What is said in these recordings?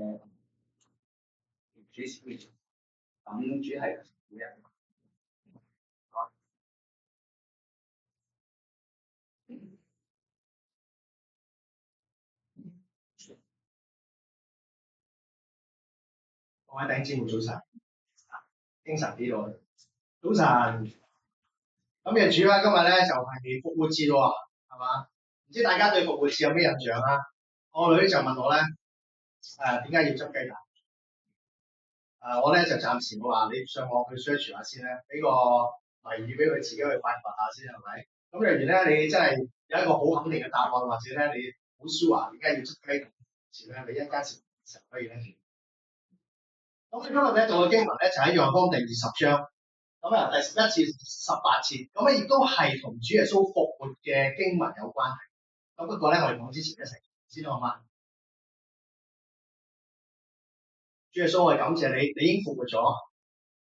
主持咁主係每人。各位弟兄姊妹早晨，精神啲咯。早晨，咁嘅主啦，今日咧就係復活節喎，係嘛？唔知大家對復活節有咩印象啊？我女就問我咧，點解要執雞蛋？我咧就暫時我話你上網去 search 下先咧，俾個謎語俾佢自己去發掘下先，係咪？咁若然咧你真係有一個好肯定嘅答案，或者咧你好 sure 點解要執雞蛋時咧，你一陣間時可以咧。咁我哋今日咧讀嘅經文咧就喺約翰福音第20章，咁啊第11至18節，咁咧亦都係同主耶穌復活嘅經文有關係。咁不過咧，我哋講之前一齊先好嘛？主耶穌，我哋感謝你，你已經復活咗，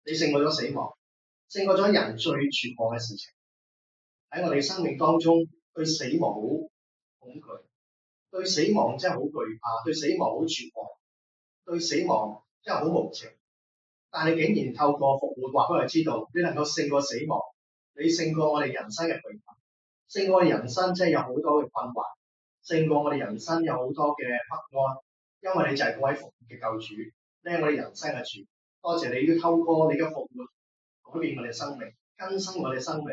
你勝過咗死亡，勝過咗人最絕望嘅事情。喺我哋生命當中，對死亡好恐懼，對死亡真係好懼怕，對死亡好絕望，對死亡真係好無情。但你竟然透過復活話俾我哋知道，你能夠勝過死亡，你勝過我哋人生嘅懼怕，勝過我哋人生真係有好多嘅困惑，勝過我哋人生有好多嘅不安，因為你就係嗰位復活嘅救主，你係我哋人生嘅主。多謝你要透過你嘅復活改變我哋生命，更新我哋生命，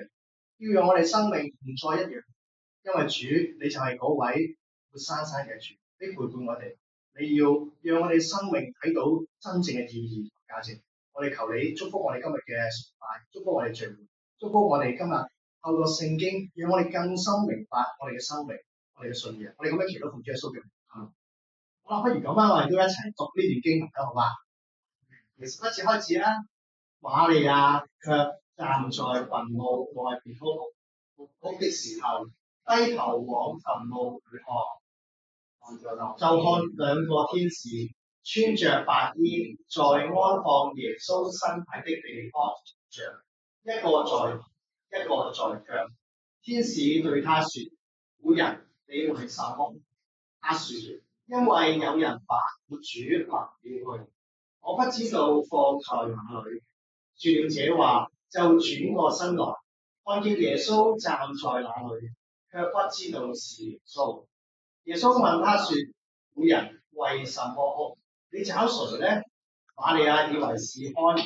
要讓我哋生命唔再一樣。因為主你就係嗰位活生生嘅主，你陪伴我哋，你要讓我哋生命睇到真正嘅意義同價值。我哋求你祝福我哋今日嘅崇拜，祝福我哋聚會，祝福我哋今日透過聖經，讓我哋更深明白我哋嘅生命，我哋嘅信仰。我哋咁樣祈禱奉主耶穌嘅名。好啦，不如咁啦，我哋都一齊讀呢段經文啦，好嘛？其實一次開始啦，瑪利亞卻站在墳墓外邊哭的時候，低頭往墳墓裏看，就看兩個天使穿着白衣，在安放耶穌身體的地方坐着，一個在一個在腳。天使對他說：婦人，你為什麼？他說：因為有人把我主拿了去，我不知道放在哪裏。說了這話，就轉過身來，看見耶穌站在那裏，卻不知道是耶穌。耶穌問他說：婦人，為什麼哭？你找誰呢？瑪利亞以為是看門的，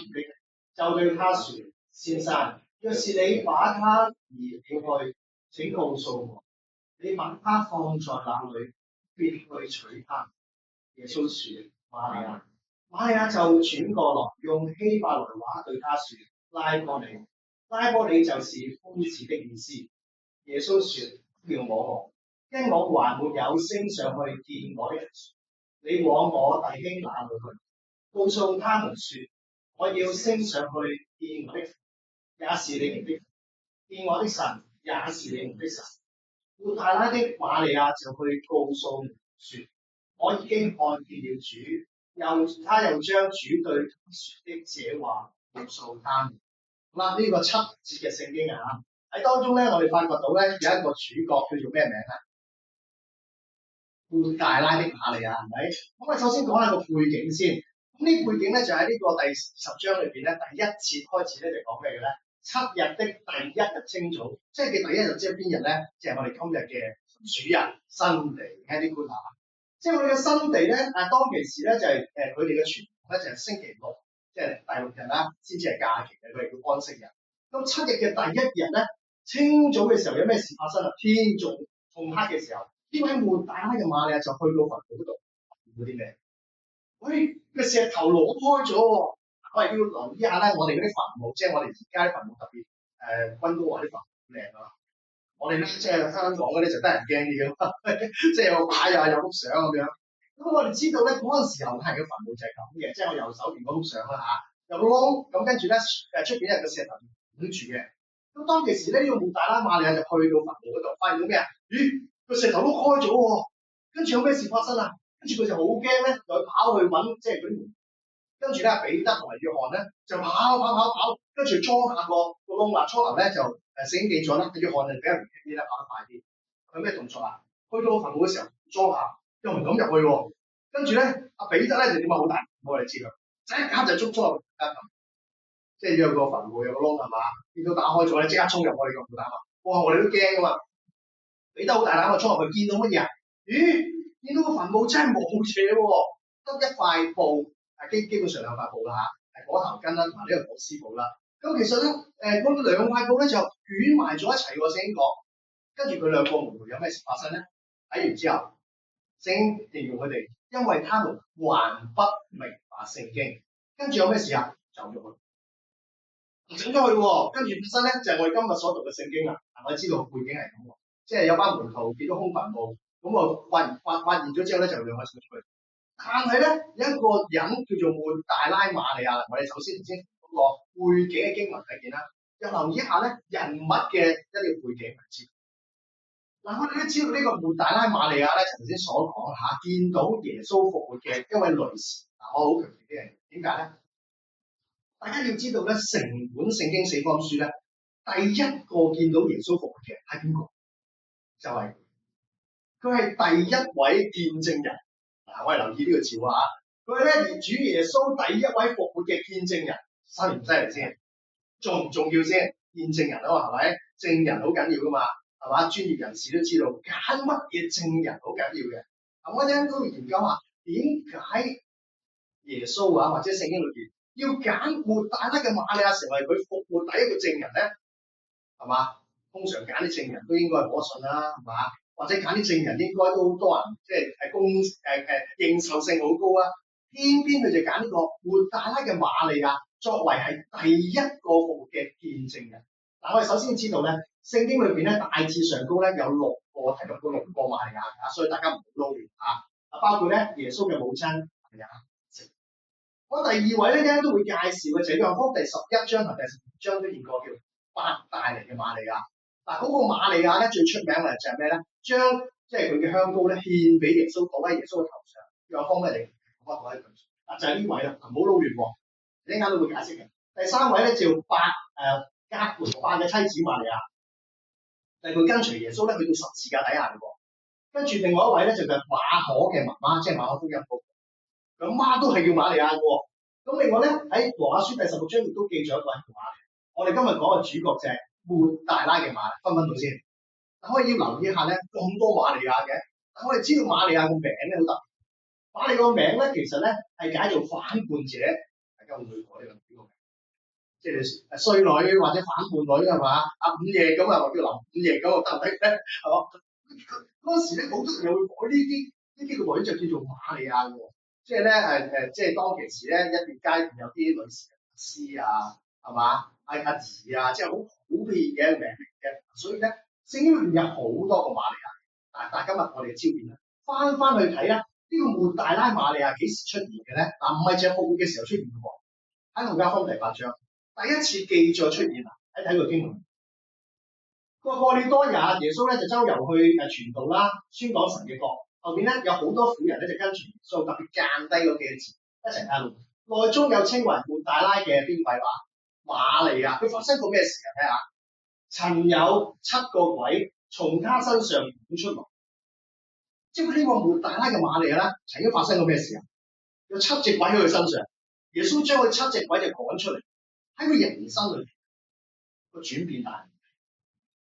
就對他說：先生，若是你把他移了去，請告訴我，你把他放在哪裏，便去取他。耶穌說：瑪利亞。瑪利亞就轉過來，用希伯來話對他說：拉波尼。拉波尼就是夫子的意思。耶穌說：不要摸我，因我還沒有升上去見我的人。你往我弟兄那裏去，告訴他們說：我要升上去見我的父，也是你們的父；見我的神，也是你們的神。抹大拉的瑪利亞就去告訴說：我已經看見了主。他又將主對他說的這話告訴他們。好啦，呢個7節嘅聖經啊，喺當中咧，我哋發覺到咧有一個主角叫做咩名啊？抹大拉的瑪利亞係咪？咁我首先講下個背景先。咁呢背景咧就喺呢個第10章裏邊咧，第1節開始咧就講咩嘅咧？7日的第1日清早，即係嘅第1日，即係邊日咧？即係我哋今日嘅主日新地 Heavenly Good 啊！即係我哋嘅新地咧，當其時咧就係佢哋嘅傳統咧就係星期六，即係第6日啦，先至係假期嘅，佢哋叫安息日。咁7日嘅第1日咧，清早嘅時候有咩事發生啊？天仲紅黑嘅時候，呢位抹大拉嘅瑪利亞就去到墳墓嗰度，做啲咩？喂，個石頭攞開咗喎！我哋要留意下咧，我哋嗰啲墳墓，即係我哋而家啲墳墓特別溫哥華啲墳墓靚啊！我哋咧即係香港嗰啲就得人驚啲嘅，即係有擺啊，有幅相咁樣。咁我哋知道咧嗰陣時候係嘅墳墓就係咁嘅，即係我右手邊嗰幅相啦嚇，有個窿，咁跟住咧出邊有個石頭擋住嘅。咁當其時咧，呢個抹大拉瑪利亞就去到墳墓嗰度，發現到咩啊？咦，個石頭碌開咗喎！跟住有咩事發生啊？跟住佢就好驚咧，就跑去揾即係嗰啲門。跟住咧，彼得同埋約翰咧就跑，跟住裝下個窿啦。初頭咧就聖經記載啦，約翰就比較年輕啲啦，跑得快啲。佢咩動作啊？去到墳墓嘅時候裝下，又唔敢入去喎。跟住咧，阿彼得咧就點啊？好大，我哋知啦，即刻就捉咗入即係有個墳墓有個窿係嘛，見到打開咗咧，即刻衝入去個墓膽啊！哇！我哋都驚噶嘛，彼得好大膽啊，衝入去見到乜嘢啊？咦？見到個墳墓真係冇嘢喎，得一塊布，基本上兩塊布啦嚇，係裹頭巾啦同埋呢個裹屍布啦。咁其實咧，嗰兩塊布咧就捲埋咗一齊喎，聖經講。跟住佢兩個門徒有咩事發生咧？睇完之後，聖經形容佢哋，因為他們還不明白聖經。跟住有咩事啊？走咗去。整咗去喎，跟住本身咧就係我哋今日所讀嘅聖經啦。我哋知道背景係咁喎，即係有班門徒見到空墳墓，咁啊發現咗之後咧就兩個走出去。但係咧有一個人叫做抹大拉馬利亞，我哋首先嗰個背景嘅經文睇見啦，又留意一下咧人物嘅一啲背景文字。嗱，我哋都知道呢個抹大拉馬利亞咧，頭先所講嚇，見到耶穌復活嘅一位女士。嗱，我好強調呢樣嘢，點解咧？大家要知道咧，成本聖經四方書咧，第一個見到耶穌復活嘅係邊個？就係佢係第一位見證人。嗱，我哋留意呢個字啊，佢係咧主耶穌第一位復活嘅見證人，犀唔犀利先？重唔重要先？見證人啊嘛，係咪？證人好緊要噶嘛，係嘛？專業人士都知道揀乜嘢證人好緊要嘅。我哋應該都要研究下點解耶穌啊，或者聖經裏邊要揀抹大拉嘅馬利亞成為佢復活第一個證人咧，係嘛？通常揀啲證人都應該係可信啦，係嘛？或者揀啲證人應該都好多人即係認受性好高啊。偏偏佢就揀呢個抹大拉嘅馬利亞作為係第一個復活嘅見證人。嗱，我哋首先知道咧，聖經裏邊咧大致上高咧有提到6個馬利亞啊，所以大家唔好撈亂啊。包括咧耶穌嘅母親瑪利亞。我第二位咧，陣間都會介紹嘅就係約翰福音第11章同第12章都見過叫伯大尼嘅瑪利亞。嗱，嗰個瑪利亞咧最出名嘅就係咩咧？將即係佢嘅香膏咧獻俾耶穌，倒喺耶穌嘅頭上。約翰福音嚟，我講一句，就係呢位啦，唔好撈亂喎。陣間都會解釋嘅。第三位咧叫革門法嘅妻子瑪利亞，就係佢跟隨耶穌咧去到十字架底下嘅喎。跟住另外一位咧就係馬可嘅媽媽，即係馬可福音嗰個。咁媽都係叫瑪利亞嘅喎。咁另外咧喺羅馬書第16章亦都記咗一個人叫瑪利亞。我哋今日講嘅主角就係抹大拉嘅瑪利亞，分唔分到先？可以要留意一下咧，咁多瑪利亞嘅。我哋知道瑪利亞個名咧好特別。瑪利亞個名咧其實咧係解做反叛者，大家會唔會改呢個名？即係衰女或者反叛女係嘛？五夜咁啊，或者林五夜咁啊，得唔得咧？係嘛？嗰時咧好多人又會改呢啲個女就叫做瑪利亞嘅喎。即係咧即係當其時咧，一段階段有啲女士師啊，係嘛？阿姨啊，即係好普遍嘅名嚟嘅。所以咧，聖經裏邊有好多個瑪利亞。但係今日我哋嘅焦點咧，翻去睇啦，呢個抹大拉瑪利亞幾時出現嘅咧？嗱，唔係淨係復活嘅時候出現嘅喎。喺路加福音第8章第一次記載出現啦，睇個經文。個過了多日，耶穌咧就周遊去傳道啦，宣講神嘅國。後邊咧有好多婦人咧就跟隨耶穌，特別間低嗰幾個字一齊睇路。內中有稱為抹大拉嘅邊位話瑪利亞，佢發生過咩事啊？睇下，曾有7個鬼從他身上湧出來，即係呢個抹大拉嘅瑪利亞咧，曾經發生過咩事啊？有7隻鬼喺佢身上，耶穌將佢7隻鬼就趕出嚟，喺佢人生裏邊個轉變大，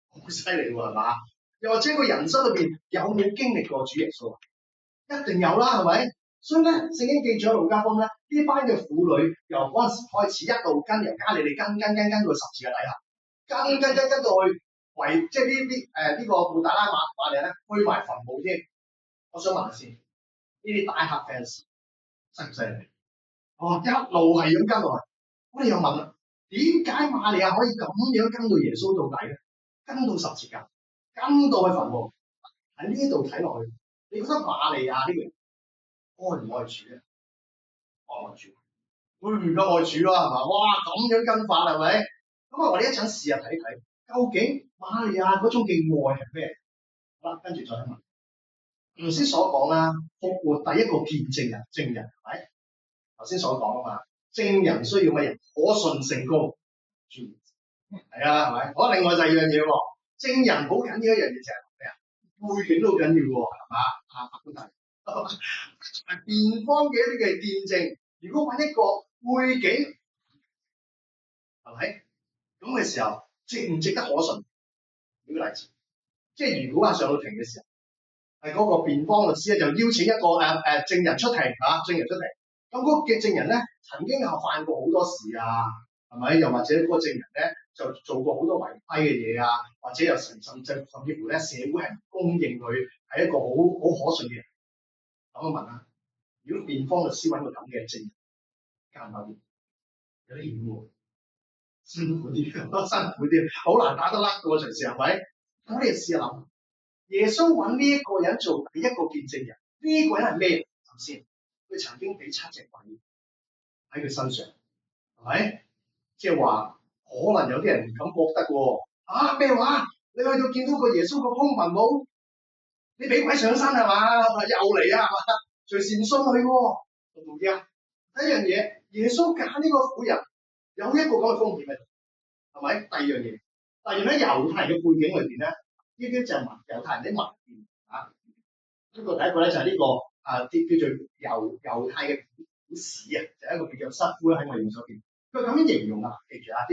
好犀利喎，係嘛？又或者佢人生裏邊有冇經歷過主耶穌？一定有啦，係咪？所以咧，聖經記咗路加福音咧，呢班嘅婦女由嗰陣時開始一路跟由加利利跟到十字架底下，跟到去為即係呢個抹大拉瑪利亞咧去埋墳墓添。我想問下先，呢啲大客 fans 犀唔犀利？哦，一路係咁跟落去，我哋又問啦，點解瑪利亞可以咁樣跟到耶穌到底咧？跟到十字架，跟到去墳墓，喺呢度睇落去，你覺得瑪利亞呢個人愛唔愛主咧？愛主，唔夠愛主啦，係嘛？哇，咁樣跟法係咪？咁啊，我哋一陣試下睇睇，究竟瑪利亞嗰種嘅愛係咩？好啦，跟住再問。頭先所講啦，復活第一個見證人證人係咪？頭先所講啊嘛，證人需要乜嘢？可信性高，係啊，係咪？好，另外就係樣嘢喎，證人好緊要一樣嘢就係咩啊？背景都好緊要喎，係嘛？法官大人，辯方嘅一啲嘅見證，如果揾一個背景係咪咁嘅時候，值唔值得可信？舉個例子，即係如果上到庭嘅時候，係嗰個辯方律師咧就邀請一個證人出庭嚇，證人出庭。咁嗰個嘅證人咧曾經係犯過好多事啊，係咪？又或者嗰個證人咧就做過好多違規嘅嘢啊，或者又甚至乎咧社會係唔公認佢係一個好可信嘅人。咁我問下，如果辯方律師揾個咁嘅證人，交唔交啲？有啲險喎，辛苦啲，好難打得甩嘅喎，隨時係咪？咁你試下諗，耶穌揾呢一個人做第一個見證人，呢個人係咩？首先，佢曾經俾7隻鬼喺佢身上，係咪？即係話，可能有啲人唔敢覺得喎。咩話？你去到見到個耶穌個空墳墓，你俾鬼上身係嘛？又嚟啊係嘛？隨時唔信佢喎。同唔同意啊？第一樣嘢，耶穌揀呢個婦人有一個咁嘅風險喺度，係咪？第二樣嘢，例如喺猶太人嘅背景裏邊咧，呢啲就係猶太人啲文獻啊。呢個第一個咧就係呢個叫做猶太嘅古史啊，就係一個叫做失夫喺我哋手邊。佢咁樣形容啊，記住啊啲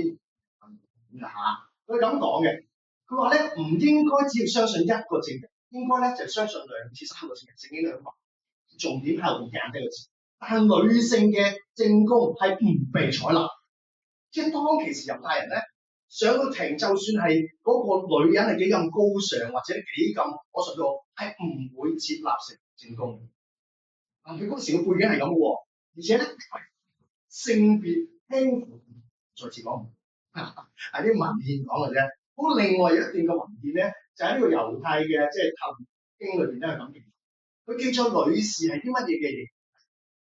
佢咁講嘅，佢話咧唔應該只要相信一個證人，應該咧就相信2至3個證人，聖經2個，重點係會揀呢個字。但係女性嘅證供係唔被採納，即係當其時猶太人咧上到庭，就算係嗰個女人係幾咁高尚或者幾咁可信都好，係唔會接納成證供。佢嗰時嘅背景係咁嘅喎，而且咧性別輕負，再次講係啲文獻講嘅啫。咁另外有一段嘅文獻咧，就喺呢個猶太嘅即係透經裏邊咧係咁記，佢記載女士係啲乜嘢嘅嘢。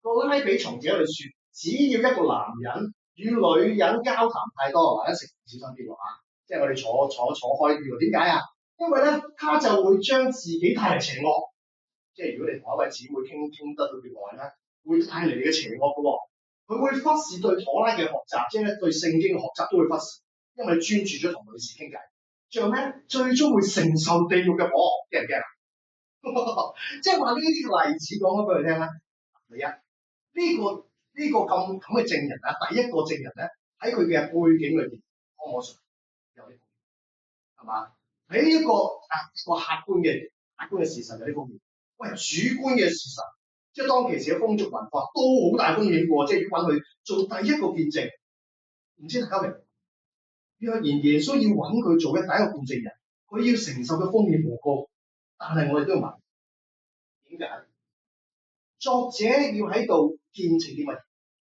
個拉比從這裏說，只要一個男人與女人交談太多，或者食小心啲喎嚇，即係我哋坐開啲喎。點解啊？因為咧，他就會將自己帶嚟邪惡。即係如果你同一位姊妹傾得到別耐咧，會帶嚟你嘅邪惡嘅喎。佢會忽視對妥拉嘅學習，即係咧對聖經嘅學習都會忽視，因為專注咗同女士傾偈。最後咩？最終會承受地獄嘅火，驚唔驚啊？即係話呢啲例子講咗俾佢聽啦。第一，呢個咁嘅證人啊，第一個證人咧喺佢嘅背景裏邊，可唔可信？有啲係嘛？喺一個客觀嘅事實有啲方面，喂，主觀嘅事實，即係當其時嘅風俗文化都好大風險喎，即係要揾佢做第一個見證。唔知大家明？若然耶穌要揾佢做嘅第一個見證人，佢要承受嘅風險好高，但係我哋都要問點解？作者要喺度見證啲乜嘢？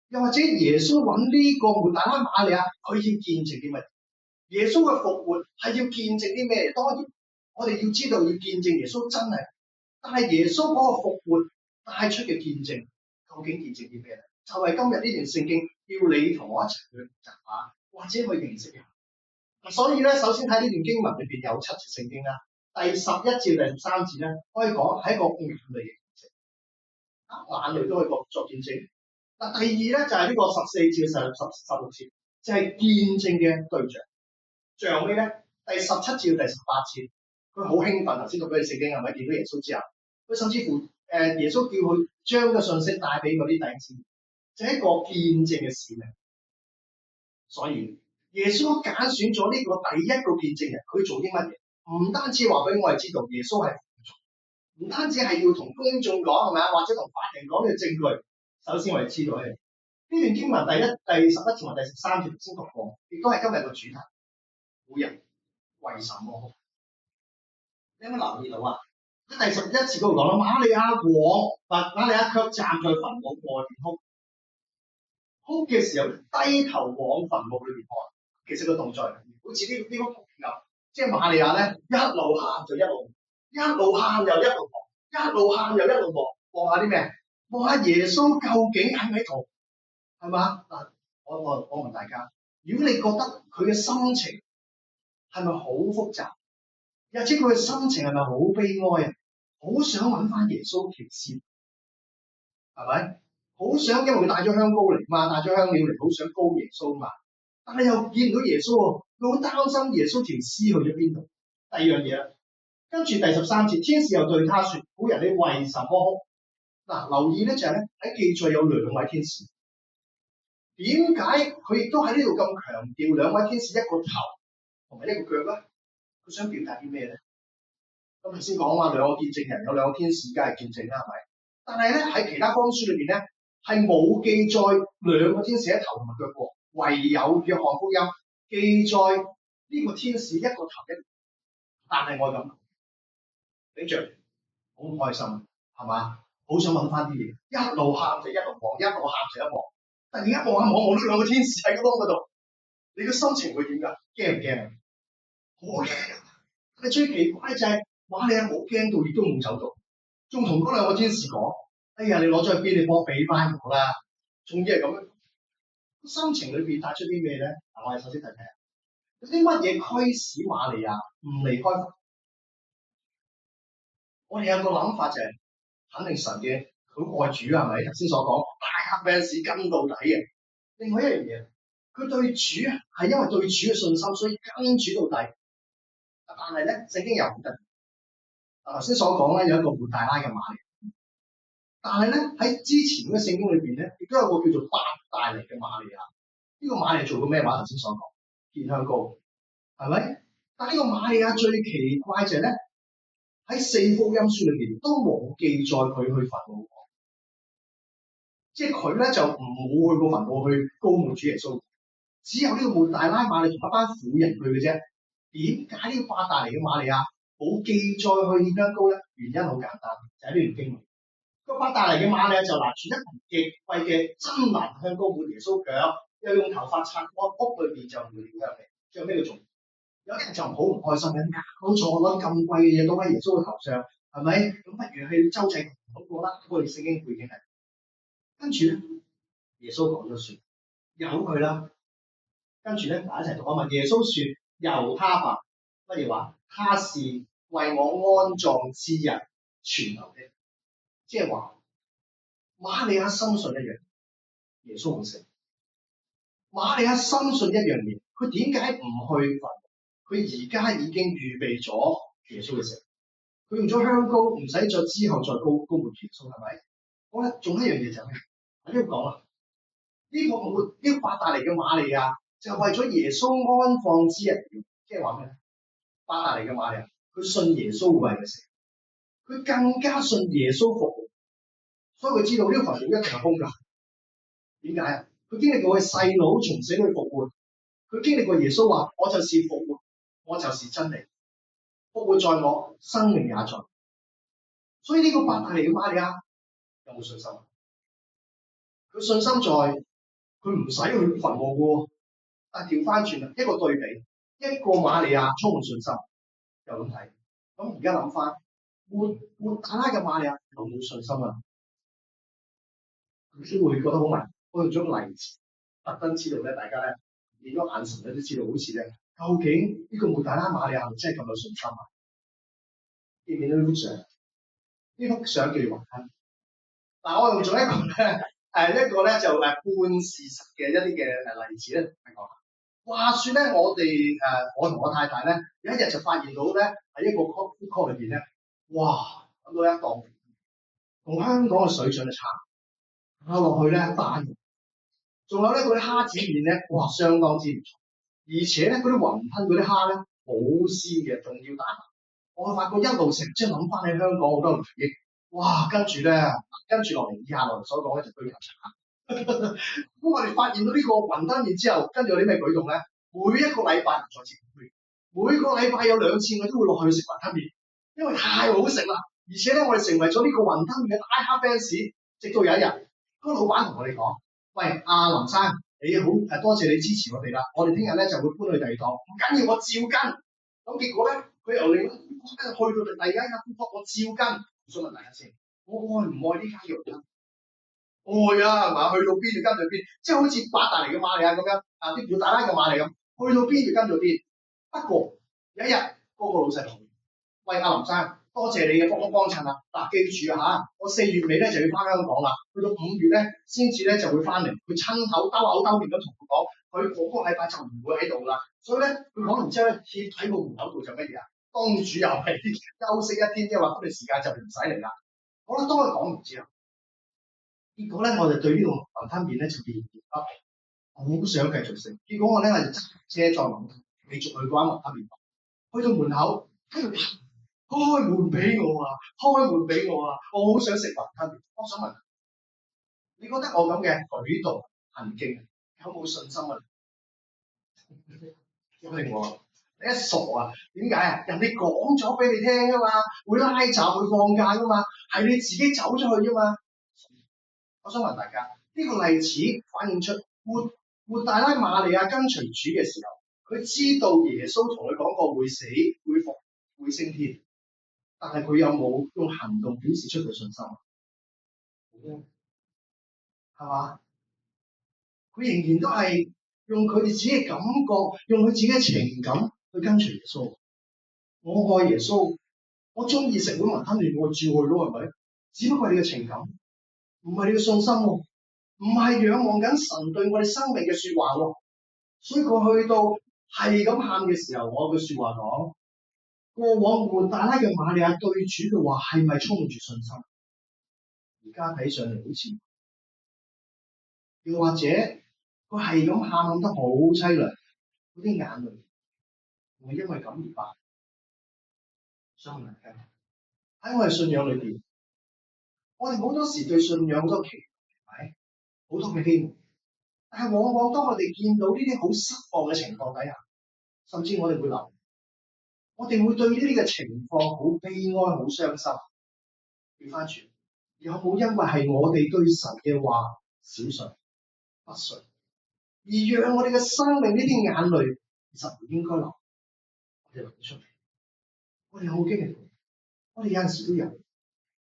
又或者耶穌揾呢個抹大拉瑪利亞，佢要見證啲乜嘢？耶穌嘅復活係要見證啲咩？當然，我哋要知道要見證耶穌真係，但係耶穌嗰個復活帶出嘅見證，究竟見證啲咩咧？就係今日呢段聖經要你同我一齊去學習下，或者去認識下。所以咧，首先睇呢段經文裏邊有7節聖經啦，第11至第13節咧，可以講係一個眼淚嘅見證，眼淚都可以作見證。第二咧就係呢個14至16節，就係見證嘅對象。最後尾咧，第17至到第18節，佢好興奮，頭先讀俾你聖經係咪？見到耶穌之後，佢甚至乎耶穌叫佢將個信息帶俾嗰啲弟兄姊妹，就係一個見證嘅使命。所以耶穌揀選咗呢個第一個見證人，佢做啲乜嘢？唔單止話俾我哋知道耶穌係唔單止係要同公眾講係咪啊，或者同法庭講呢個證據。首先我哋知道呢段經文第11節同第13節先讀過，亦都係今日個主題。婦人為什麼哭？你有冇留意到啊？喺第11節嗰度講啦，瑪利亞卻站在墳墓外邊哭。哭嘅時候低頭往墳墓裏邊看，其實個動作好似呢幅圖片咁，即係瑪利亞咧一路喊就一路喊又一路望，一路喊又一路望下啲咩？望下耶穌究竟喺唔喺度？係嘛？嗱，我問大家，如果你覺得佢嘅心情係咪好複雜，或者佢嘅心情係咪好悲哀啊？好想揾翻耶穌條線，係咪？好想，因為佢帶咗香膏嚟嘛，帶咗香料嚟，好想膏耶穌嘛。但係又見唔到耶穌喎，佢好擔心耶穌條屍去咗邊度。第二樣嘢啦，跟住第13節，天使又對他說：婦人，你為什麼哭？嗱，留意咧就係咧喺記載有兩位天使，點解佢亦都喺呢度咁強調兩位天使一個頭同埋一個腳咧？佢想表達啲咩咧？咁頭先講話兩個見證人有兩個天使，梗係見證啦，係咪？但係咧喺其他方書裏邊咧係冇記載兩個天使一頭同埋腳過，唯有約翰福音記載呢個天使一個頭一個腳。但係我咁你着好唔開心，係嘛？好想揾翻啲嘢，一路喊就一路望，一路喊就一路望。突然間望下望呢兩個天使喺嗰度，你個心情會點㗎？驚唔驚啊？好驚啊！但係最奇怪就係瑪利亞冇驚到，亦都冇走到，仲同嗰兩個天使講：哎呀，你攞咗去邊？你幫我俾翻我啦！仲要係咁樣，心情裏邊帶出啲咩咧？嗱，我哋首先睇睇有啲乜嘢驅使瑪利亞唔離開佛。我哋有個諗法就係、肯定神嘅佢愛主係咪？頭先所講大黑 fans 跟到底嘅。另外一樣嘢，佢對主係因為對主嘅信心，所以跟主到底。但係咧，聖經又唔得。頭先所講咧有一個抹大拉嘅瑪利亞，但係咧喺之前嘅聖經裏邊咧，亦都有個叫做伯大尼嘅瑪利亞。呢個瑪利亞做過咩話？頭先所講獻香膏，係咪？但係呢個瑪利亞最奇怪就係咧，喺四福音書裏邊都冇記載佢去墳墓，即係佢咧就唔冇去過墳墓去膏抹主耶穌，只有呢個抹大拉瑪利同一班婦人去嘅啫。點解呢個伯大尼嘅瑪利亞冇記載去獻香膏咧？原因好簡單，就係呢段經文。個伯大尼嘅瑪利亞就拿住一瓶極貴嘅真蘭香膏抹耶穌腳，又用頭髮擦乾，屋裏邊就唔會香味。仲有咩叫做？有啲人就好唔開心嘅，搞錯攞咁貴嘅嘢倒喺耶穌嘅頭上，係咪？咁不如去周濟好過啦。我哋聖經背景係，跟住咧，耶穌講咗説：由佢啦。跟住咧，大家一齊讀啊嘛。耶穌説：由他吧。乜嘢話？他是為我安葬之日存留的。即係話，瑪利亞深信一樣，耶穌會死。瑪利亞深信一樣嘢，佢點解唔去墳？佢而家已經預備咗耶穌嘅死，佢用咗香膏，唔使再之後再膏抹耶穌，係咪？好啦，仲有一樣嘢就係咩？我呢度講啦，呢個伯大尼嘅瑪利亞就為咗耶穌安放之日，即係話咩？伯大尼嘅瑪利亞，佢信耶穌會為佢死，佢更加信耶穌復活，所以佢知道呢個墳墓一定係空㗎。點解啊？佢經歷過佢細佬從死裏復活，佢經歷過耶穌話：我就是復活。我就是真理，復活在我，生命也在。所以呢個伯大尼嘅瑪利亞有冇信心？佢信心在佢唔使去墳墓嘅，但係調翻轉啦，一個對比，一個瑪利亞充滿信心，又咁睇。咁而家諗翻，抹大拉嘅瑪利亞有冇信心啊？佢先會覺得好迷。我用咗個例子，特登知道咧，大家咧見咗眼神咧都知道，好似咧。究竟呢個抹大拉瑪利亞係咪真係咁有信心啊？見唔見到呢幅相？呢幅相叫做雲吞。嗱，我用咗一個咧就半事實嘅一啲嘅例子咧嚟講。話説咧，我同我太太咧有一日就發現到咧喺一個 food court 裏邊咧，哇揾到一檔同香港嘅水準就差，打落去咧單，仲有咧嗰啲蝦子麵咧，哇相當之唔錯。而且咧，嗰啲雲吞嗰啲蝦咧好鮮嘅，仲要大。我發覺一路食，即係諗翻起香港好多回憶。哇！跟住落嚟以下落嚟所講咧就居酒屋。咁我哋發現到呢個雲吞麵之後，跟住有啲咩舉動咧？每一個禮拜再次去，每個禮拜有2次我都會落去食雲吞麵，因為太好食啦。而且咧，我哋成為咗呢個雲吞麵嘅大黑 fans。直到有一日，嗰個老闆同我哋講：喂，阿林生。你好，多謝你支持我哋啦！我哋聽日咧就會搬去第二檔，唔緊要，我照跟。咁結果咧，佢由另一間去到第二間我照跟。我想問大家先，我愛唔愛呢間肉咧？愛啊，係嘛？去到邊就跟到邊，即係好似伯大尼嘅瑪利亞咁樣，啲抹大拉嘅瑪利亞咁，去到邊就跟到邊。不過有一日，嗰個老細同我：喂，阿林生，多謝你嘅幫襯啦！嗱，記住啊嚇，我4月尾咧就要翻香港啦，去到5月咧先至咧就會翻嚟。佢親口兜口兜面咁同我講，佢嗰個禮拜就唔會喺度啦。所以咧，佢講完之後咧，貼喺個門口度就乜嘢啊？當主有係休息一天，即係話嗰段時間就唔使嚟啦。好啦，當佢講完之後，結果咧，我就對呢個雲吞麵咧就變不，我好想繼續食。結果我咧就揸車再諗繼續去嗰間雲吞麵，去到門口喺度開門俾我啊！開門俾我啊！我好想食雲吞麵。我想問，你覺得我咁嘅舉動行徑有冇信心啊？因為我你一傻啊？點解啊？人哋講咗俾你聽噶嘛，會拉閘會放假噶嘛，係你自己走咗去啫嘛。我想問大家，呢個例子反映出活大拉瑪利亞跟隨主嘅時候，佢知道耶穌同佢講過會死、會復、會升天，但係佢有冇用行動表示出佢信心？係嘛？佢仍然都係用佢哋自己嘅感覺，用佢自己嘅情感去跟隨耶穌。我愛耶穌，我中意食碗雲吞麵，我照去咯，係咪？只不過係你嘅情感，唔係你嘅信心喎，唔係仰望緊神對我哋生命嘅説話喎。所以佢去到係咁喊嘅時候，我有句説話講：過往活大拉嘅瑪利亞對主嘅話係咪充滿住信心？而家睇上嚟好似，又或者佢係咁喊得好凄涼，嗰啲眼淚會因為咁而白。想問大家喺我哋信仰裏邊，我哋好多時對信仰好多期望，係咪？好多嘅希望，但係往往當我哋見到呢啲好失望嘅情況底下，甚至我哋會流，我哋會對呢啲嘅情況好悲哀、好傷心。調翻轉，有冇因為係我哋對神嘅話少信不信，而讓我哋嘅生命呢啲眼淚其實唔應該流，我哋流出嚟？我哋有冇經歷過？我哋有陣時都有。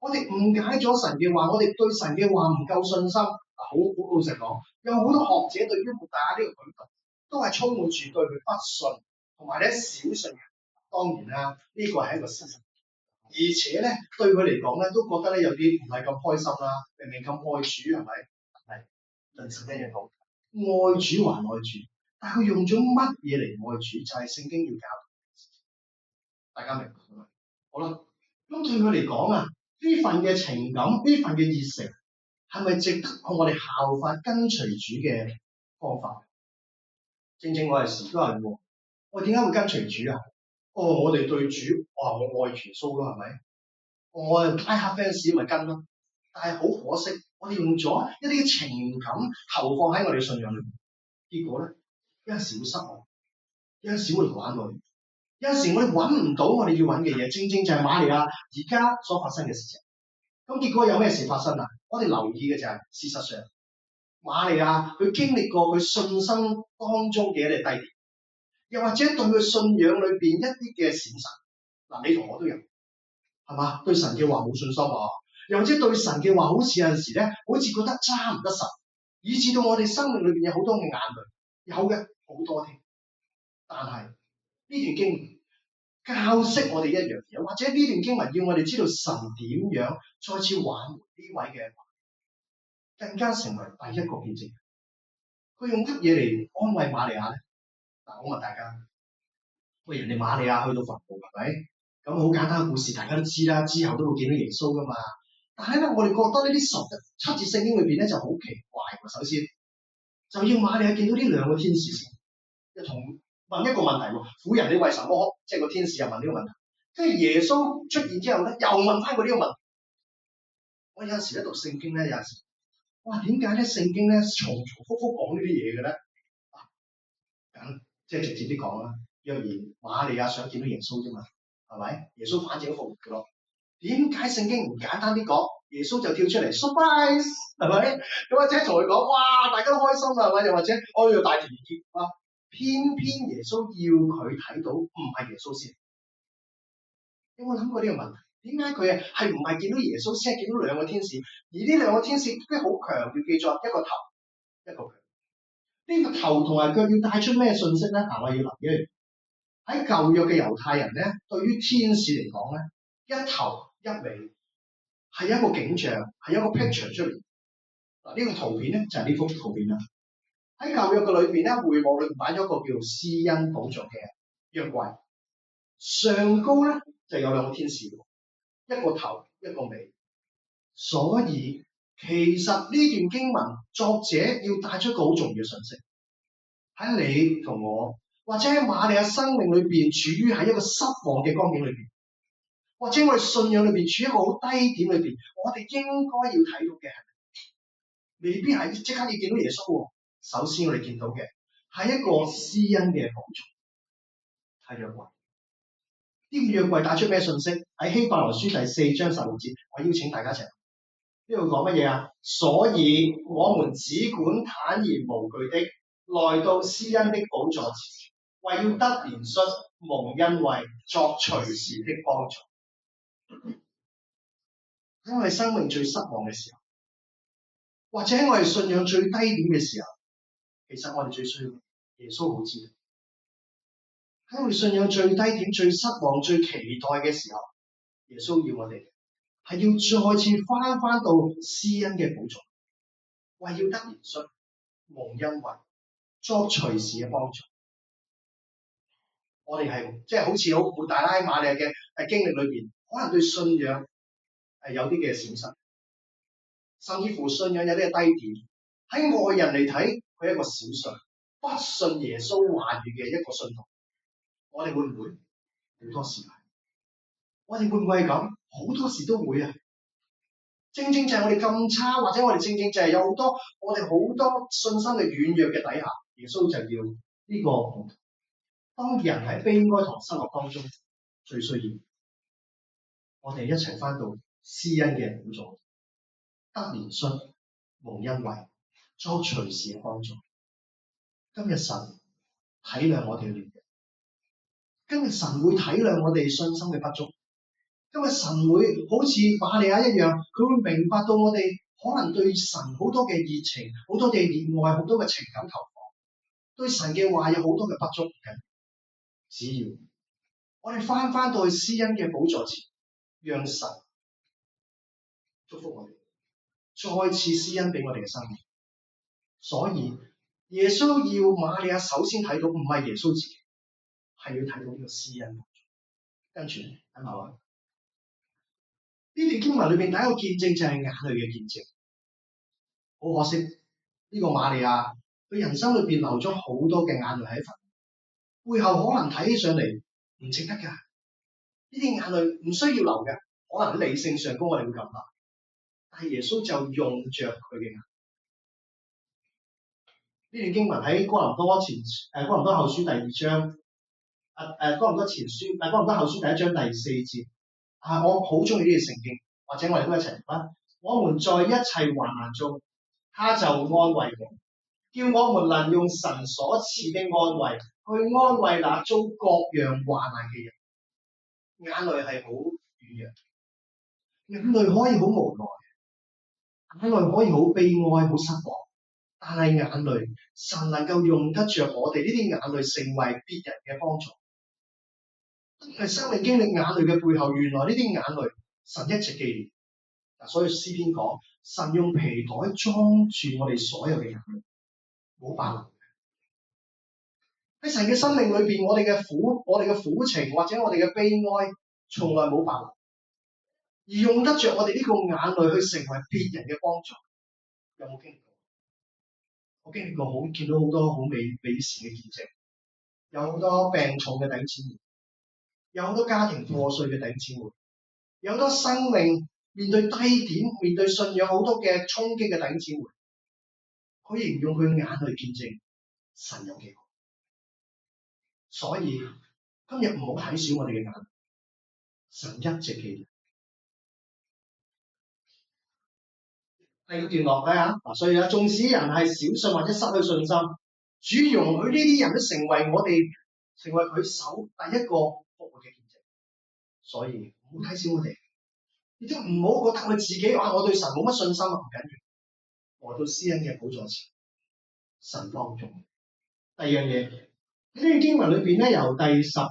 我哋誤解咗神嘅話，我哋對神嘅話唔夠信心。好老實講，有好多學者對於活大拉呢個舉動都係充滿住對佢不信，同埋咧小信人。當然啦，呢個係一個事實，而且咧對佢嚟講咧都覺得咧有啲唔係咁開心啦。明明咁愛主係咪？係，論實一樣好，愛主還愛主，但係佢用咗乜嘢嚟愛主？就係聖經要教，大家明白嗎？好啦，咁對佢嚟講啊，呢份嘅情感，呢份嘅熱誠，係咪值得我哋效法跟隨主嘅方法？正正我哋時都係喎，我點解會跟隨主啊？我哋對主，我愛耶穌咯，係咪？我係拉黑 fans 咪跟咯。但係好可惜，我哋用咗一啲情感投放喺我哋信仰裏面，結果咧有陣時會失望，有陣時會玩累，有陣時我哋揾唔到我哋要揾嘅嘢，正正就係瑪利亞而家所發生嘅事情。咁結果有咩事發生啊？我哋留意嘅就係、事實上，瑪利亞佢經歷過佢信心當中嘅一啲低點，又或者對佢信仰裏邊一啲嘅閃失。嗱，你同我都有，係嘛？對神嘅話冇信心啊，又或者對神嘅話好似有陣時咧，好似覺得揸唔得實，以至到我哋生命裏邊有好多嘅眼淚，有嘅好多添。但係呢段經文教識我哋一樣嘢，或者呢段經文要我哋知道神點樣再次挽回呢位嘅，更加成為第一個見證人。佢用乜嘢嚟安慰瑪利亞咧？嗱，我問大家，喂，人哋瑪利亞去到墳墓係咪？咁好簡單嘅故事，大家都知啦，之後都會見到耶穌噶嘛。但係咧，我哋覺得呢啲7節聖經裏邊咧就好奇怪喎。首先就要瑪利亞見到呢兩個天使先，一同問一個問題喎。婦人，你為什麼？即係個天使又問呢個問題，跟住耶穌出現之後咧，又問翻佢呢個問題。我有陣時咧讀聖經咧，有陣時，哇，點解咧聖經咧重重複複講呢啲嘢嘅咧？咁即係直接啲講啦。若然瑪利亞想見到耶穌啫嘛，係咪？耶穌反正都復活嘅咯。點解聖經唔簡單啲講？耶穌就跳出嚟 surprise， 係咪？咁或者同佢講，哇，大家都開心啦，係咪？又或者我要大團結啊，偏偏耶穌要佢睇到唔係耶穌先。有冇諗過呢個問題？點解佢係唔係見到耶穌先係見到兩個天使？而呢兩個天使都好強調記咗一個頭一個腳。呢個頭同埋腳要帶出咩信息咧？嗱，我要留意一樣，喺舊約嘅猶太人咧，對於天使嚟講咧，一頭一尾係一個景象，係一個 picture 出嚟。嗱，呢個圖片咧就係呢幅圖片啦。喺舊約嘅裏邊咧，會幕裏邊擺咗一個叫做施恩寶座嘅約櫃，上高咧就有兩個天使，一個頭一個尾，所以其實呢段經文作者要帶出一個好重要嘅信息，喺你同我，或者喺瑪利亞生命裏邊處於喺一個失望嘅光景裏邊，或者我哋信仰裏邊處於一個好低點裏邊，我哋應該要睇到嘅係未必係即刻要見到耶穌喎。首先我哋見到嘅係一個施恩嘅寶座，係約櫃。呢個約櫃帶出咩信息？喺希伯來書第4章16節，我邀請大家一齊。呢度講乜嘢啊？所以我們只管坦然無懼的來到施恩的寶座前，為要得憐恤、蒙恩惠、作隨時的幫助。喺我哋生命最失望嘅時候，或者喺我哋信仰最低點嘅時候，其實我哋最需要耶穌好知道。喺我哋信仰最低點、最失望、最期待嘅時候，耶穌要我哋係要再次翻到施恩嘅寶座，為要得憐恤、蒙恩惠、作隨時嘅幫助。我哋係即係好似抹大拉瑪利亞嘅經歷裏邊，可能對信仰係有啲嘅閃失，甚至乎信仰有啲嘅低點。喺外人嚟睇，佢係一個小信，不信耶穌話語嘅一個信徒。我哋會唔會好多時係？我哋會唔會係咁？好多時都會啊！正正就係我哋咁差，或者我哋正正就係有好多我哋好多信心嘅軟弱嘅底下，耶穌就要呢個。當人喺悲哀同失落當中，最需要我哋一齊翻到施恩嘅寶座，得憐恤、蒙恩惠、作隨時嘅幫助。今日神體諒我哋嘅軟弱，今日神會體諒我哋信心嘅不足。今日神會好似瑪利亞一樣，佢會明白到我哋可能對神好多嘅熱情、好多嘅熱愛、好多嘅情感投放，對神嘅話有好多嘅不足嘅。只要我哋翻到去施恩嘅寶座前，讓神祝福我哋，再次施恩俾我哋嘅生命。所以耶穌要瑪利亞首先睇到，唔係耶穌自己，係要睇到呢個施恩。跟住睇埋落去呢段經文裏邊，第一個見證就係眼淚嘅見證。好可惜，呢個瑪利亞佢人生裏邊流咗好多嘅眼淚喺墳背後，可能睇起上嚟唔值得㗎。呢啲眼淚唔需要流嘅，可能喺理性上高我哋會咁諗，但係耶穌就用着佢嘅眼。呢段經文喺哥林多後書第2章，哥林多前書，哥林多後書第1章第4節。我好中意呢啲聖經，或者我哋都一齊讀啦。我們在一切患難中，他就安慰我，叫我們能用神所賜的安慰去安慰那遭各樣患難嘅人。眼淚係好軟弱，眼淚可以好無奈，眼淚可以好悲哀、好失望，但係眼淚神能夠用得着我哋呢啲眼淚成為別人嘅幫助。係生命經歷眼淚嘅背後，原來呢啲眼淚神一直記念。所以詩篇講，神用皮袋裝住我哋所有嘅眼淚，冇白流。喺神嘅生命裏邊，我哋嘅苦情或者我哋嘅悲哀，從來冇白流，而用得着我哋呢個眼淚去成為別人嘅幫助。有冇經歷過？我經歷過見到好多好美善嘅見證，有好多病重嘅弟兄姊妹，有好多家庭破碎嘅弟兄姊妹，有好多生命面對低點、面對信仰好多嘅衝擊嘅弟兄姊妹，佢仍然用佢眼淚見證神有幾好。所以今日唔好睇小我哋嘅眼淚，神一直記住。第二個段落睇下嗱，所以啊，縱使人係小信或者失去信心，主容許呢啲人都成為佢手第一個復活嘅見證。所以唔好睇小我哋，亦都唔好覺得佢自己我對神冇乜信心啊，唔緊要。來到施恩嘅寶座前，神幫助。第二樣嘢，呢段經文裏邊咧，由第14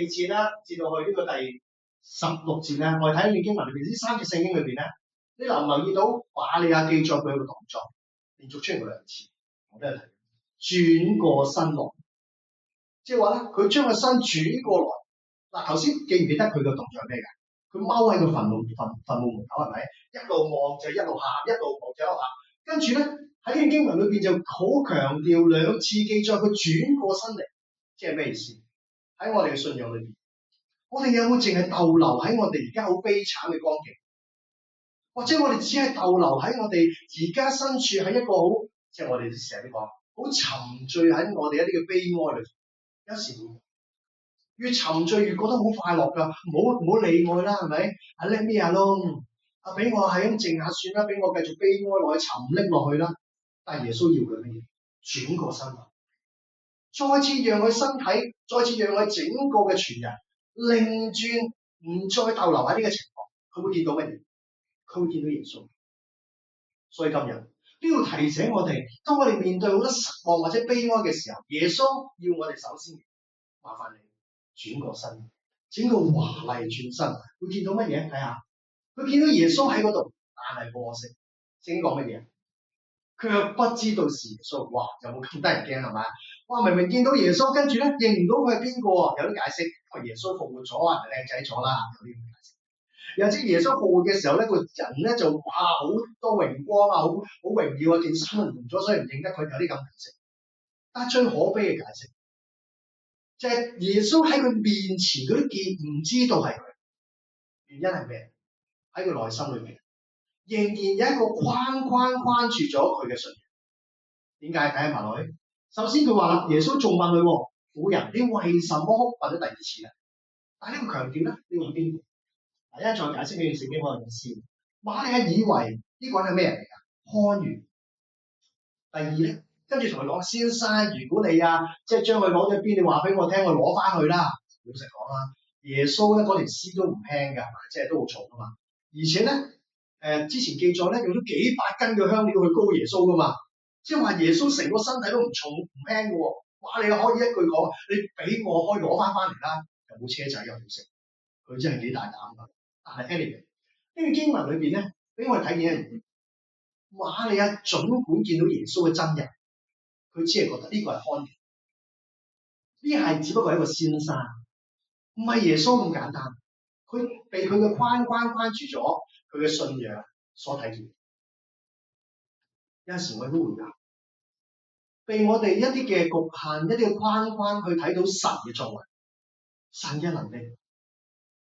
節啦，至到去呢個第16節咧，我哋睇呢段經文裏邊呢3節聖經裏邊咧，你留唔留意到瑪利亞記載佢個動作，連續出現過2次，我都有睇。轉過身來，即係話咧，佢將個身轉過來。嗱，頭先記唔記得佢個動作係咩㗎？佢踎喺個墳墓門口，係咪？一路望就一路喊，一路望就一路喊。跟住咧喺呢個經文裏邊就好強調兩次記載佢轉過身嚟，即係咩意思？喺我哋嘅信仰裏邊，我哋有冇淨係逗留喺我哋而家好悲慘嘅光景，或者我哋只係逗留喺我哋而家身處喺一個好，即係我哋成日都講好沉醉喺我哋一啲嘅悲哀裏邊。有時越沉醉越覺得好快樂㗎，唔好理我啦，係咪？啊 let me alone，啊俾我係咁靜下算啦，俾我繼續悲哀落去沉溺落去啦。但係耶穌要佢乜嘢？轉過身，再次讓佢身體，再次讓佢整個嘅全人擰轉，唔再逗留喺呢個情況。佢會見到乜嘢？佢會見到耶穌。所以今日都要提醒我哋，當我哋面對好多失望或者悲哀嘅時候，耶穌要我哋首先麻煩你轉過身，整個華麗轉身，會見到乜嘢？睇下，佢見到耶穌喺嗰度，但係好可惜，聖經講乜嘢？卻不知道是耶穌。哇，有冇咁得人驚係咪？哇，明明見到耶穌，跟住咧認唔到佢係邊個？有啲解釋，因為耶穌復活咗啊，靚仔咗啦，有啲咁解釋。又知耶穌復活嘅時候咧，個人咧就哇好多榮光啊，好榮耀啊，件衫都換咗，所以唔認得佢，有啲咁解釋。但係最可悲嘅解釋就係耶穌喺佢面前嗰啲見唔知道係佢，原因係咩？喺佢內心裏面仍然有一個框住咗佢嘅信仰。點解？睇下埋落去。首先佢話啦，耶穌仲問佢：婦人，你為什麼哭？問咗第二次啦。但係呢個強調咧，呢個係邊個？第一再解釋呢段聖經可能先。瑪利亞以為呢個人係咩人嚟㗎？看員。第二咧，跟住同佢講：先生，如果你即係將佢攞咗邊，你話俾我聽，我攞翻去啦。老實講啦，耶穌咧嗰條屍都唔輕㗎，即係都好重㗎嘛。而且咧，之前記載咧用咗幾百斤嘅香料去膏耶穌㗎嘛，即係話耶穌成個身體都唔重唔輕㗎喎。哇！你可以一句講，你俾我可以攞翻嚟啦，又冇車仔又好食，佢真係幾大膽㗎。但係 anyway，呢個經文裏邊咧，俾我哋睇見一樣嘢，瑪利亞儘管見到耶穌嘅真人，佢只係覺得呢個係看員，呢係只不過係一個先生，唔係耶穌咁簡單。佢被佢嘅框住咗，佢嘅信仰所睇見。有陣時我哋都會㗎，被我哋一啲嘅局限、一啲嘅框去睇到神嘅作為、神嘅能力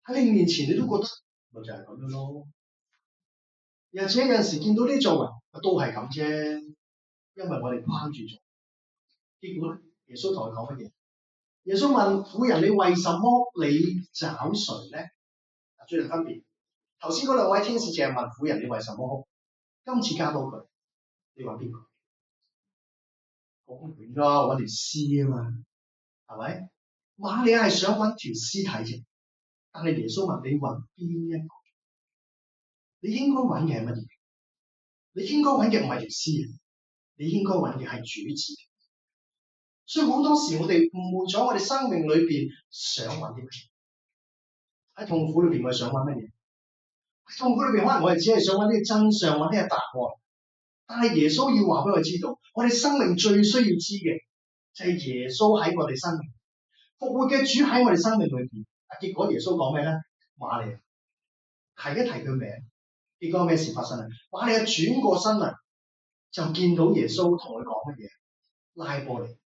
喺你面前，你都覺得咪就係咁樣咯。而且有陣時見到啲作為都係咁啫，因為我哋框住咗。結果咧，耶穌同佢講乜嘢？耶穌問婦人：你為什麼你找誰咧？最大分別，頭先嗰兩位天使淨係問婦人：你為什麼哭？今次加多句，你揾邊個？講遠啦，揾條屍啊嘛，係咪？瑪利亞係想揾條屍體啫，但係耶穌問你揾邊一個？你應該揾嘅係乜嘢？你應該揾嘅唔係條屍，你應該揾嘅係主自己。所以好多時我哋誤會咗，我哋生命裏邊想揾啲乜嘢？喺痛苦裏邊我哋想揾乜嘢？喺痛苦裏邊可能我哋只係想揾啲真相，揾啲答案。但係耶穌要話俾我哋知道，我哋生命最需要知嘅就係耶穌喺我哋生命復活嘅主喺我哋生命裏邊。結果耶穌講咩咧？瑪利亞提一提佢名，結果咩事發生啊？瑪利亞轉過身嚟就見到耶穌同佢講乜嘢？拉波尼。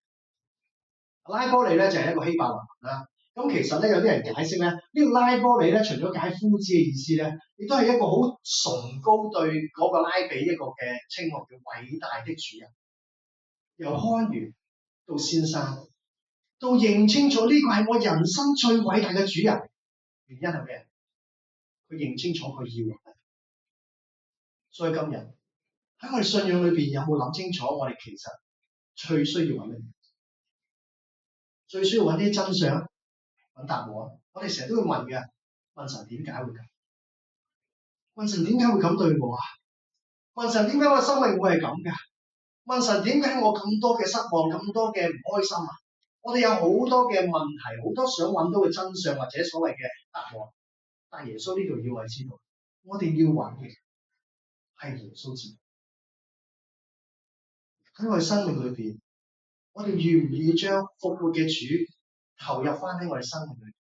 拉波尼咧就係一個希伯來文啦。咁其實咧有啲人解釋咧，呢個拉波尼咧除咗解夫子嘅意思咧，亦都係一個好崇高對嗰個拉比一個嘅稱號，叫偉大的主人。由看員到先生，到認清楚呢個係我人生最偉大嘅主人。原因係咩？佢認清楚佢要嘅。所以今日喺我哋信仰裏邊有冇諗清楚？我哋其實最需要揾乜嘢？最需要揾啲真相，揾答案。我哋成日都會問嘅，問神點解會咁？問神點解會咁對我啊？問神點解我生命會係咁㗎？問神點解我咁多嘅失望，咁多嘅唔開心啊？我哋有好多嘅問題，好多想揾到嘅真相或者所謂嘅答案。但耶穌呢度要我哋知道，我哋要揾嘅係耶穌自己。喺我哋生命裏邊，我哋願唔願意將復活嘅主投入翻喺我哋生命裏邊？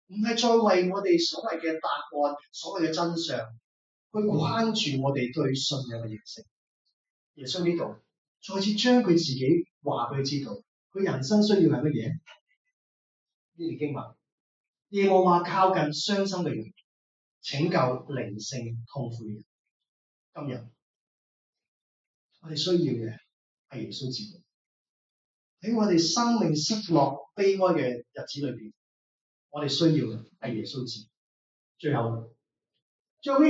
唔係再為我哋所謂嘅答案、所謂嘅真相去關注我哋對信仰嘅認識。耶穌呢度再次將佢自己話俾佢知道，佢人生需要係乜嘢？呢段經文，耶和華靠近傷心嘅人，拯救靈性痛苦嘅人。今日我哋需要嘅係耶穌自己。喺我哋生命失落、悲哀嘅日子裏邊，我哋需要嘅係耶穌自己。最後呢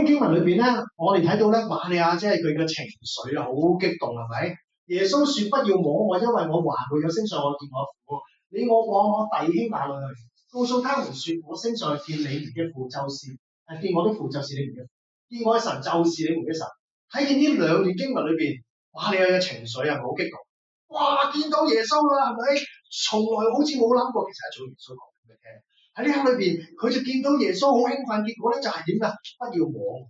經文裏邊咧，我哋睇到咧，瑪利亞即係佢嘅情緒啊，好激動，係咪？耶穌說：不要摸我，因為我還沒有升上去見我父。你我往我弟兄那裏去，告訴他們說：我升上去見你們嘅父，就是見我的父，就是你們嘅父；見我嘅神，就是你們嘅神。睇見呢兩段經文裏邊，瑪利亞嘅情緒係好激動。哇！見到耶穌啦，係咪？從來好似冇諗過，其實一早耶穌講俾佢聽。喺呢刻裏邊，佢就見到耶穌好興奮，結果咧就係點㗎？不要摸我。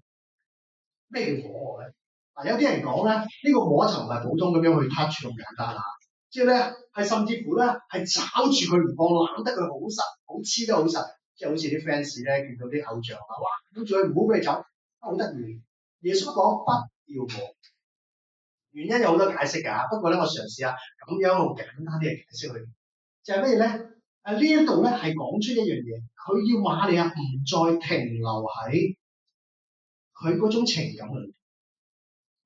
咩叫摸我咧？嗱，有啲人講咧，呢個摸就唔係普通咁樣去 touch 咁簡單啦，即係咧係甚至乎咧係抓住佢唔放，攬得佢好實，好黐得好實，即係好似啲 fans 咧見到啲偶像啊，哇！咁仲要唔好俾佢走，好得意。耶穌講不要摸，原因有好多解釋㗎，不過咧我嘗試下咁樣用簡單啲嘅解釋佢，就係乜嘢咧？呢一度咧係講出一樣嘢，佢要瑪利亞唔再停留喺佢嗰種情感裏面，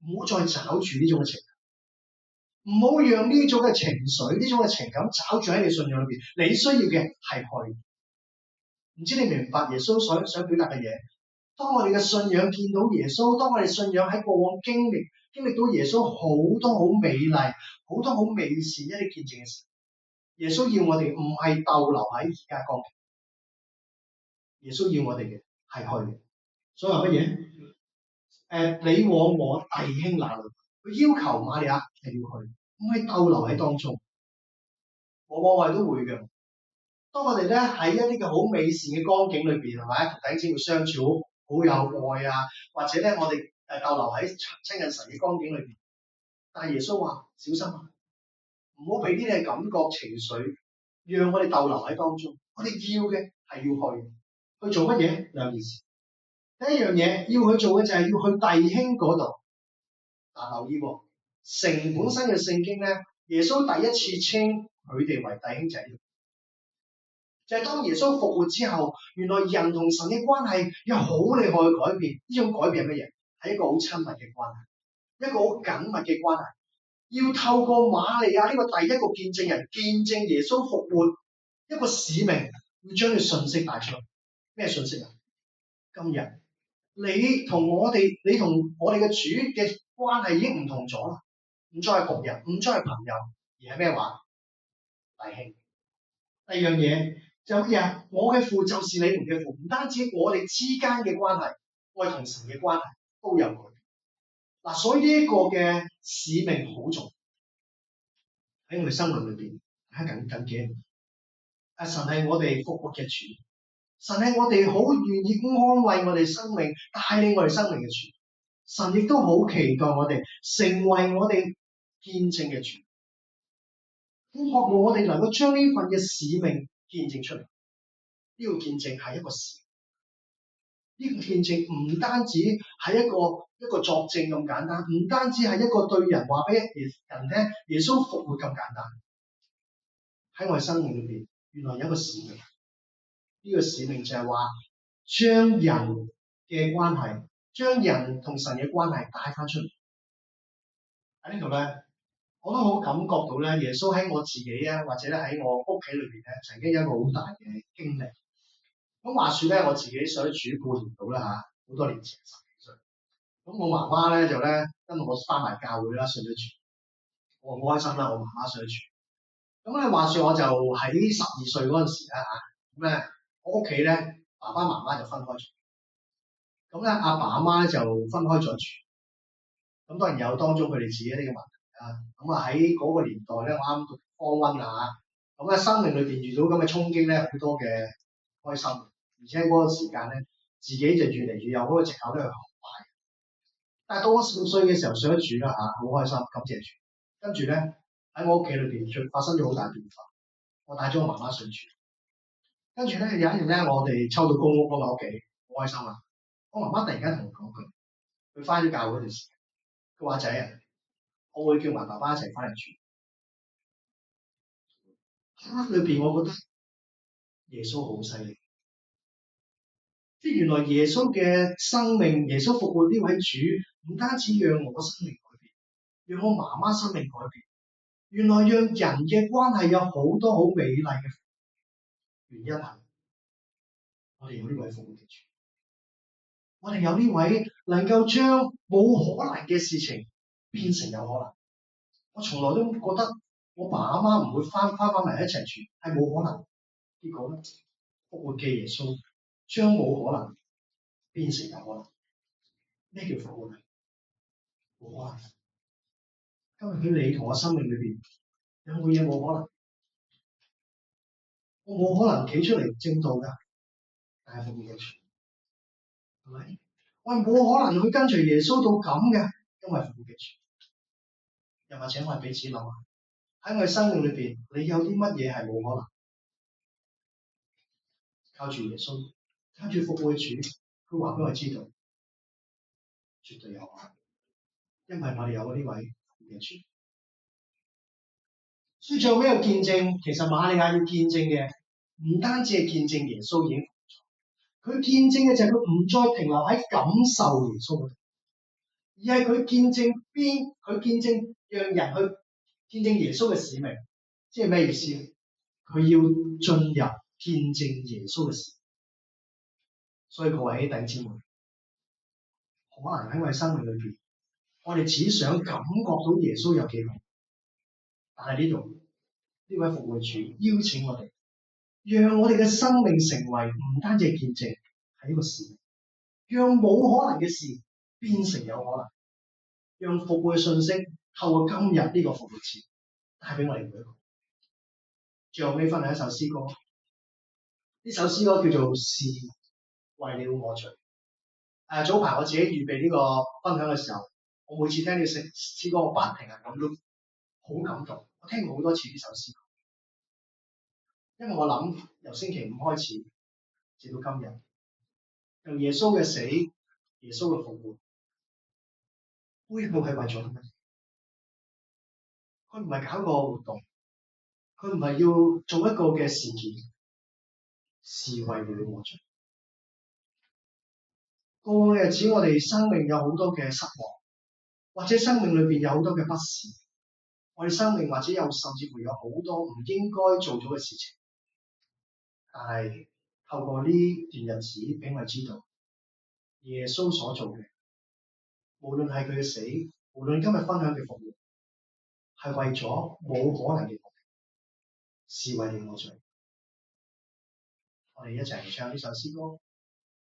唔好再找住呢種嘅情感，唔好讓呢種嘅情緒、呢種嘅情感找住喺你信仰裏邊。你需要嘅係愛。唔知你明白耶穌想表達嘅嘢？當我哋嘅信仰見到耶穌，當我哋信仰喺過往經歷到耶穌好多好美麗、好多好美善一啲見證嘅時候，耶穌要我哋唔係逗留喺而家光景，耶穌要我哋嘅係去。所以話乜嘢？你往我弟兄那裏，佢要求瑪利亞係要去，唔係逗留喺當中。往往我哋都會嘅。當我哋咧喺一啲嘅好美善嘅光景裏邊，係咪同弟兄姊妹相處好有愛啊？或者咧我哋逗留喺親近神嘅光景裏邊，但係耶穌話小心啊，唔好俾呢啲嘅感覺情緒讓我哋逗留喺當中。我哋要嘅係要去做乜嘢？兩件事。第一樣嘢要去做嘅就係要去弟兄嗰度。留意喎，成本身嘅聖經咧，耶穌第一次稱佢哋為弟兄仔，就係當耶穌復活之後，原來人同神嘅關係有好厲害嘅改變。呢種改變係乜嘢？係一個好親密嘅關係，一個好緊密嘅關係。要透過瑪利亞呢個第一個見證人見證耶穌復活，一個使命要將佢信息帶出嚟。咩信息啊？今日你同我哋嘅主嘅關係已經唔同咗啦，唔再係僕人，唔再係朋友，而係咩話？弟兄。第二樣嘢就乜嘢？我嘅父就是你們嘅父，唔單止我哋之間嘅關係，我哋同神嘅關係都有改變。所以呢一個嘅使命好重要喺我哋生命裏邊。睇緊幾神係我哋復活嘅主，神係我哋好願意安慰我哋生命、帶領我哋生命嘅主。神亦都好期待我哋成為我哋見證嘅主，咁渴望我哋能夠將呢份嘅使命見證出嚟。呢個見證係一個使命，呢個見證唔單止係一個作證咁簡單，唔單止係一個對人話俾人聽耶穌復活咁簡單。喺我哋生命裏邊，原來有一個使命。呢個使命就係話將人嘅關係，將人同神嘅關係帶翻出嚟。喺呢度咧，我都好感覺到咧，耶穌喺我自己啊，或者咧喺我屋企裏邊咧，曾經有一個好大嘅經歷。咁話說咧，我自己想煮半年到啦嚇，好多年前10幾歲。咁我媽媽咧就咧跟我翻埋教會啦，信咗主。我好開心啦，我媽媽信咗主。咁咧話說我就喺12歲嗰陣時啦嚇，咁咧我屋企咧爸爸媽媽就分開咗。咁咧阿爸阿媽咧就分開咗住。咁當然有當中佢哋自己呢個問題啊。咁啊喺嗰個年代咧，我啱讀Form 1啊，咁咧生命裏邊遇到咁嘅衝擊咧，好多嘅開心，而且嗰個時間咧，自己就越嚟越有嗰個藉口咧去學壞。但係到我15歲嘅時候信咗主啦嚇，好開心，感謝主。跟住咧喺我屋企裏邊發生咗好大變化，我帶咗我媽媽信主。跟住咧有一日咧，我哋抽到公屋返屋企，好開心啊！我媽媽突然間同我講句，佢翻咗教會嗰段時間，佢話仔啊，我會叫埋爸爸一齊翻嚟住。裏邊我覺得耶穌好犀利，即係原來耶穌嘅生命，耶穌復活呢位主，唔單止讓我生命改變，讓我媽媽生命改變，原來讓人嘅關係有好多好美麗嘅原因係我哋有呢位復活嘅主，我哋有呢位能夠將冇可能嘅事情變成有可能。我從來都覺得我爸阿媽唔會翻埋一齊住，係冇可能。結果咧，復活嘅耶穌將冇可能變成有可能。咩叫復活啊？冇可能。今日喺你同我生命裏邊有冇嘢冇可能？我冇可能企出嚟正道㗎，但係復活嘅主，係咪？我係冇可能去跟隨耶穌到咁嘅，因為復活嘅主。又或者我係彼此諗下，喺我哋生命裏邊，你有啲乜嘢係冇可能？靠住耶穌，靠住復活嘅主，佢話俾我知道，絕對有可能，因為我哋有呢位復活嘅主。所以最後尾個見證，其實瑪利亞要見證嘅唔單止係見證耶穌已經復活，佢見證嘅就係佢唔再停留喺感受耶穌嗰度，而係佢見證佢見證讓人去見證耶穌嘅使命。即係咩意思？佢要進入見證耶穌嘅使命。所以各位弟兄姊妹，可能喺我哋生命裏邊，我哋只想感覺到耶穌有幾好，但係呢度呢位復活主邀請我哋，讓我哋嘅生命成為唔單止係見證，係一個使命，讓冇可能嘅事變成有可能，讓復活嘅信息透過今日呢個復活節帶俾我哋每一個。最後尾分享一首詩歌，呢首詩歌叫做《是為了我罪》。早排我自己預備呢個分享嘅時候，我每次聽呢首詩歌，我不停係咁都好感動。我聽過好多次呢首詩歌，因為我諗由星期五開始至到今日，由耶穌嘅死、耶穌嘅復活，背後係為咗乜嘢？佢唔係搞個活動，佢唔係要做一個嘅事件，是為了我罪。過往嘅日子，我哋生命有好多嘅失望，或者生命裏邊有好多嘅不是，我哋生命或者有甚至乎有好多唔應該做咗嘅事情，但係透過呢段日子俾我知道，耶穌所做嘅，無論係佢嘅死，無論今日分享嘅復活，係為咗冇可能嘅我哋，是為了我罪。我哋一齊嚟唱呢首詩歌。